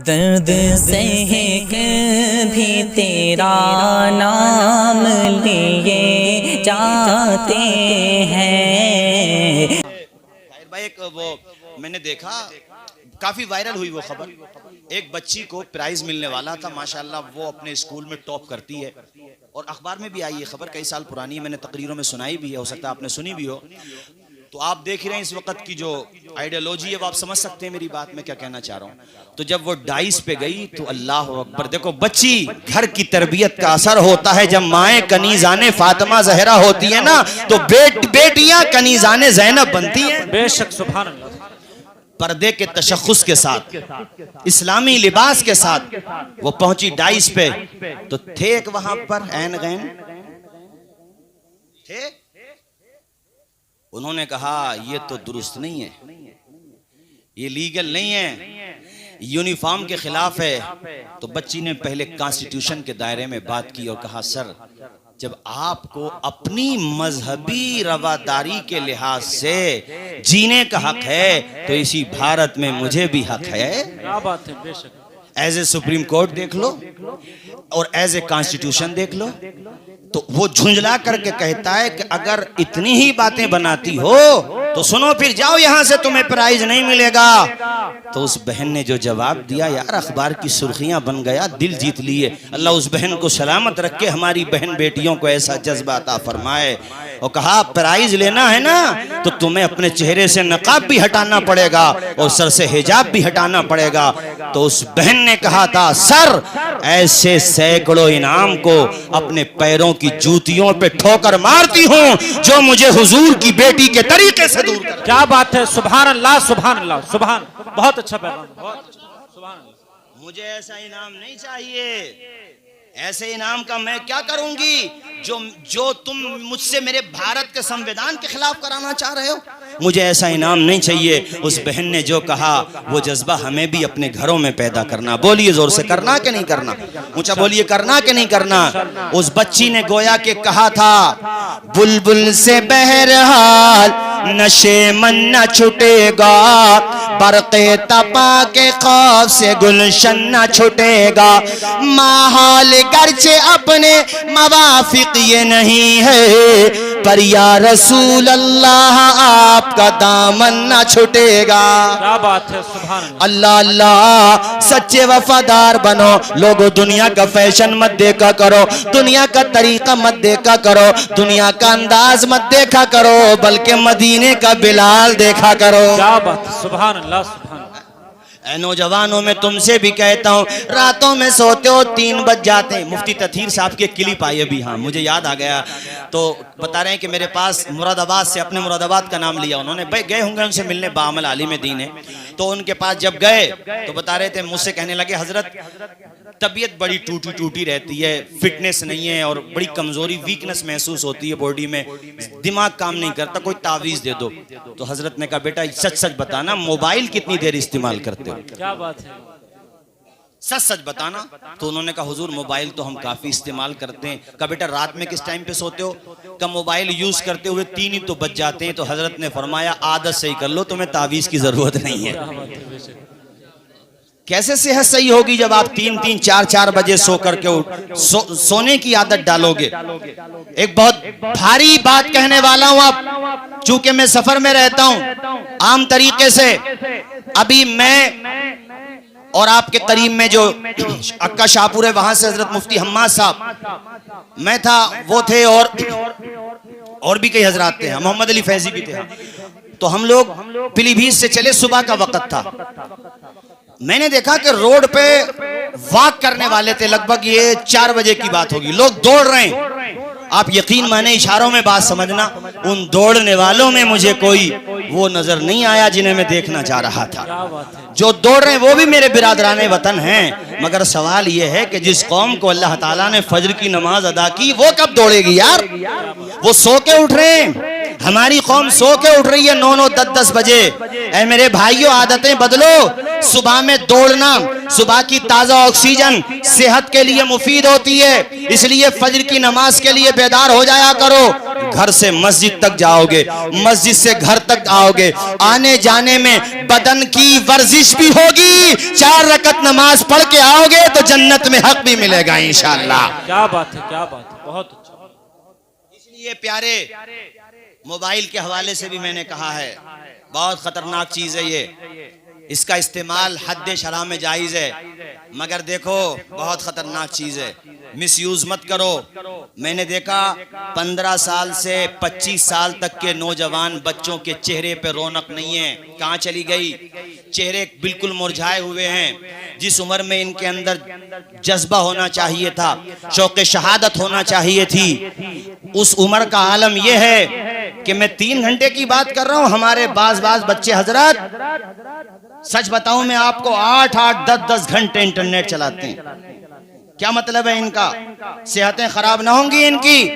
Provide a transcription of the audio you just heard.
दर्द सह भी तेरा नाम लिए जाते हैं। भाई एक वो मैंने देखा, काफी वायरल हुई वो खबर। एक बच्ची को प्राइज मिलने वाला था, माशाल्लाह वो अपने स्कूल में टॉप करती है और अखबार में भी आई है खबर, कई साल पुरानी है, मैंने तकरीरों में सुनाई भी है, हो सकता है आपने सुनी भी हो। तो आप देख रहे हैं इस वक्त की जो आइडियोलॉजी है वो आप समझ सकते हैं मेरी बात में क्या कहना चाह रहा हूं। तो जब वो डाइस पे गई तो अल्लाह अकबर, देखो बच्ची घर की तरबियत का असर होता है। जब माएँ कनीज़ाने फातिमा ज़हरा होती है ना, तो बेटियां कनीज़ाने ज़ैनब बनती हैं। बेशक, सुभान अल्लाह। पर्दे के तशख्खुस के साथ, इस्लामी लिबास के साथ वो पहुंची डाइस पे, तो थे एक वहां पर ऐन गैन थे। उन्होंने कहा ये तो दुरुस्त नहीं है, ये लीगल नहीं है, यूनिफॉर्म के खिलाफ है। तो बच्ची ने पहले कॉन्स्टिट्यूशन के दायरे में बात की और कहा सर, जब आपको अपनी मजहबी रवादारी के लिहाज से जीने का हक है तो इसी भारत में मुझे भी हक है। क्या बात है, बेशक। एज ए सुप्रीम कोर्ट देख लो और एज ए कॉन्स्टिट्यूशन देख लो। तो वो झुंझला करके कहता है कि अगर इतनी ही बातें बनाती हो तो सुनो, फिर जाओ यहां से, तुम्हें प्राइज नहीं मिलेगा। तो उस बहन ने जो जवाब दिया, यार अखबार की सुर्खियां बन गया, दिल जीत लिए। अल्लाह उस बहन को सलामत रखे, हमारी बहन बेटियों को ऐसा जज्बा अता फरमाए। और कहा प्राइज लेना है ना तो तुम्हें अपने चेहरे से नकाब भी हटाना पड़ेगा और सर से हिजाब भी हटाना पड़ेगा। तो उस बहन ने कहा था सर, ऐसे सैकड़ों इनाम को अपने पैरों की जूतियों पे ठोकर मारती हूं जो मुझे हुजूर की बेटी के तरीके से दूर कर। क्या बात है, सुभान अल्लाह, सुभान अल्लाह, सुभान। बहुत अच्छा पैगाम, बहुत अच्छा, सुभान अल्लाह। मुझे ऐसा इनाम नहीं चाहिए, ऐसे इनाम का मैं क्या करूंगी जो तुम मुझसे मेरे भारत के संविधान के खिलाफ कराना चाह रहे हो। मुझे ऐसा इनाम नहीं चाहिए। उस बहन ने जो कहा वो जज्बा हमें भी अपने घरों में पैदा करना। बोलिए जोर से, करना कि नहीं करना? ऊंचा बोलिए, करना कि नहीं करना? उस बच्ची ने गोया के कहा था, बुलबुल से बहरहाल नशे मन न छुटेगा, बरक़े तपा के खौफ से गुलशन न छुटेगा। माहौल गर्चे अपने मवाफिक ये नहीं है, पर या रसूल अल्लाह आपका दामन न छुटेगा। क्या बात है, सुभान अल्लाह। अल्लाह सच्चे वफादार बनो। लोगों दुनिया का फैशन मत देखा करो, दुनिया का तरीका मत देखा करो, दुनिया का अंदाज मत देखा करो, बल्कि मदीने का बिलाल देखा करो। क्या बात है, सुभान अल्लाह, सुभान। ऐ नौजवानों, में तुमसे भी कहता हूँ, रातों में सोते हो 3 बज जाते हैं। मुफ्ती तथीर साहब की क्लिप आई अभी, हाँ मुझे याद आ गया। तो बता रहे हैं कि मेरे पास मुरादाबाद से, अपने मुरादाबाद का नाम लिया उन्होंने, गए होंगे उनसे मिलने, बामल आलिम दीन है। तो उनके पास जब गए तो बता रहे थे, मुझसे कहने लगे हजरत तबीयत बड़ी टूटी टूटी रहती है, फिटनेस नहीं है और बड़ी कमजोरी, वीकनेस महसूस होती है बॉडी में, दिमाग काम नहीं करता, कोई तावीज दे दो। तो हजरत ने कहा बेटा सच सच बताना, मोबाइल कितनी देर इस्तेमाल करते हो? क्या बात है, सच सच बताना। तो उन्होंने कहा हुजूर मोबाइल तो हम काफी इस्तेमाल करते हैं। कहा बेटा रात में किस टाइम पे सोते हो? कहा मोबाइल यूज करते हुए 3 ही तो बज जाते हैं। तो हजरत ने फरमाया आदत सही कर लो, तुम्हें तावीज की जरूरत नहीं है। कैसे सेहत सही होगी जब आप 3-3, 4-4 बजे सो करके सोने की आदत डालोगे? एक बहुत भारी बात कहने वाला हूं आप, चूंकि मैं सफर में रहता हूं। आम तरीके से अभी मैं और आपके करीब में जो अक्का शाहपुर है, वहां से हजरत मुफ्ती हम्माद साहब, मैं था, वो थे और भी कई हजरात थे, मोहम्मद अली फैजी भी थे। तो हम लोग पीलीभीत से चले, सुबह का वक्त था। मैंने देखा कि रोड पे वॉक करने वाले थे, लगभग ये 4 बजे की बात होगी, लोग दौड़ रहे हैं। आप यकीन माने, इशारों में बात समझना, उन दौड़ने वालों में मुझे कोई वो नजर नहीं आया जिन्हें मैं देखना चाह रहा था। जो दौड़ रहे हैं वो भी मेरे बिरादराने वतन हैं, मगर सवाल ये है कि जिस कौम को अल्लाह ताला ने फजर की नमाज अदा की, वो कब दौड़ेगी यार? वो सो के उठ रहे हैं, हमारी कौम सो के उठ रही है 9-9, 10-10 बजे। ऐ मेरे भाइयों, आदतें बदलो। सुबह में दौड़ना, सुबह की ताजा ऑक्सीजन सेहत के लिए मुफीद होती है, इसलिए फजर की नमाज के लिए बेदार हो जाया करो। घर से मस्जिद तक जाओगे, मस्जिद से घर तक आओगे, आने जाने में बदन की वर्जिश भी होगी, 4 रकत नमाज पढ़ के आओगे तो जन्नत में हक भी मिलेगा इंशाअल्लाह। क्या बात है, क्या बात है, बहुत अच्छा। इसलिए प्यारे, मोबाइल के हवाले से भी मैंने कहा है, बहुत खतरनाक चीज है ये, इसका इस्तेमाल हद शरअ में जायज है, मगर देखो बहुत खतरनाक चीज है, मिसयूज मत करो। मैंने देखा 15 साल से 25 साल तक के नौजवान बच्चों के चेहरे पे रौनक नहीं है, कहाँ चली गई? चेहरे बिल्कुल मुरझाए हुए हैं। जिस उम्र में इनके अंदर जज्बा होना चाहिए था, शौक़े शहादत होना चाहिए थी, उस उम्र का आलम यह है कि मैं 3 घंटे की बात कर रहा हूं। हमारे बाज बच्चे हजरत, सच बताऊं मैं आपको, 8-8, 10-10 घंटे इंटरनेट चलाते हैं। क्या मतलब है इनका? सेहतें खराब ना होंगी इनकी?